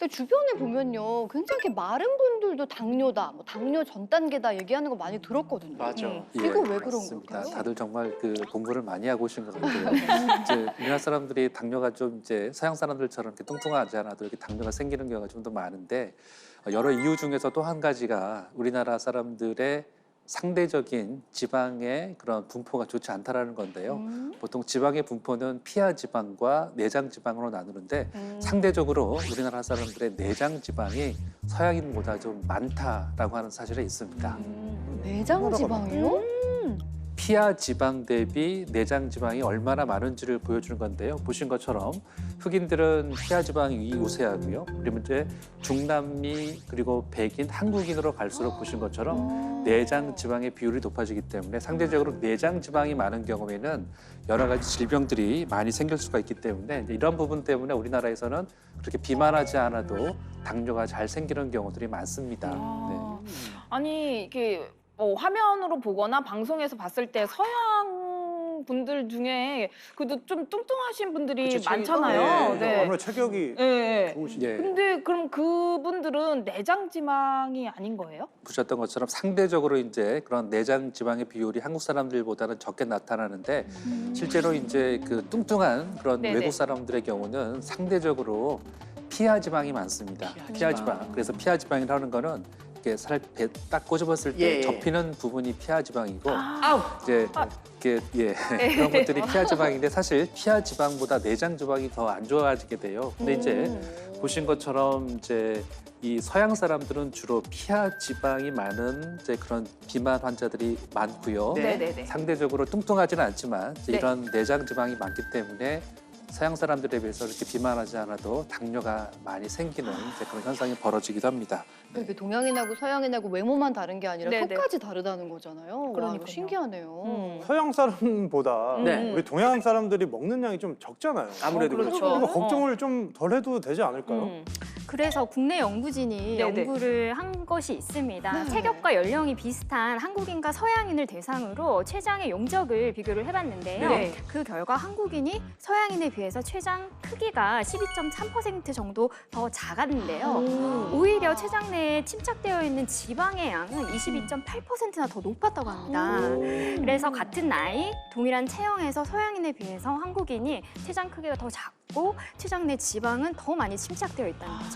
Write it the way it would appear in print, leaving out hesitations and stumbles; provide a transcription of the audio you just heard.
주변에 보면요, 굉장히 마른 분들도 당뇨다, 뭐 당뇨 전 단계다 얘기하는 거 많이 들었거든요. 맞아. 이거 왜 그런 맞습니다. 걸까요? 다들 정말 그 공부를 많이 하고 오신 것 같아요. 이제 우리나라 사람들이 당뇨가 좀 이제 서양 사람들처럼 이렇게 뚱뚱하지 않아도 이렇게 당뇨가 생기는 경우가 좀 더 많은데 여러 이유 중에서 또 한 가지가 우리나라 사람들의 상대적인 지방의 그런 분포가 좋지 않다라는 건데요. 보통 지방의 분포는 피하 지방과 내장 지방으로 나누는데 상대적으로 우리나라 사람들의 내장 지방이 서양인보다 좀 많다라고 하는 사실이 있습니다. 내장 지방이요? 피하 지방 대비 내장 지방이 얼마나 많은지를 보여주는 건데요. 보신 것처럼 흑인들은 피하 지방이 우세하고요. 그리고 이제 중남미 그리고 백인, 한국인으로 갈수록 보신 것처럼 내장 지방의 비율이 높아지기 때문에 상대적으로 내장 지방이 많은 경우에는 여러 가지 질병들이 많이 생길 수가 있기 때문에 이제 이런 부분 때문에 우리나라에서는 그렇게 비만하지 않아도 당뇨가 잘 생기는 경우들이 많습니다. 네. 아니 이게 화면으로 보거나 방송에서 봤을 때 서양 분들 중에 그래도 좀 뚱뚱하신 분들이 그쵸, 많잖아요. 네. 네. 아무래도 체격이 네. 좋으시죠. 예. 근데 그럼 그분들은 내장 지방이 아닌 거예요? 보셨던 것처럼 상대적으로 이제 그런 내장 지방의 비율이 한국 사람들보다는 적게 나타나는데 실제로 이제 그 뚱뚱한 그런 네네. 외국 사람들의 경우는 상대적으로 피하 지방이 많습니다. 피하 지방. 그래서 피하 지방이라는 거는 이렇게 살 배 딱 꼬집었을 때 예. 접히는 부분이 피하 지방이고 아우. 이제 이렇게 그런 것들이 피하 지방인데 사실 피하 지방보다 내장 지방이 더 안 좋아지게 돼요. 근데 이제 보신 것처럼 이제 이 서양 사람들은 주로 피하 지방이 많은 이제 그런 비만 환자들이 많고요. 네. 네네네. 상대적으로 뚱뚱하지는 않지만 이제 네. 이런 내장 지방이 많기 때문에 서양 사람들에 비해서 이렇게 비만하지 않아도 당뇨가 많이 생기는 이제 그런 현상이 벌어지기도 합니다. 이게 동양인하고 서양인하고 외모만 다른 게 아니라 네네. 속까지 다르다는 거잖아요. 와, 이거 그러니까요. 신기하네요. 서양 사람보다 네. 우리 동양 사람들이 먹는 양이 좀 적잖아요. 아무래도 그렇죠. 그러니까 걱정을 좀 덜 해도 되지 않을까요? 그래서 국내 연구진이 네네. 연구를 한 것이 있습니다. 네. 체격과 연령이 비슷한 한국인과 서양인을 대상으로 췌장의 용적을 비교를 해봤는데요. 네. 그 결과 한국인이 서양인에 비해서 췌장 크기가 12.3% 정도 더 작았는데요. 오히려 췌장 내에 침착되어 있는 지방의 양은 22.8%나 더 높았다고 합니다. 그래서 같은 나이, 동일한 체형에서 서양인에 비해서 한국인이 췌장 크기가 더 작고 췌장 내 지방은 더 많이 침착되어 있다는 거죠.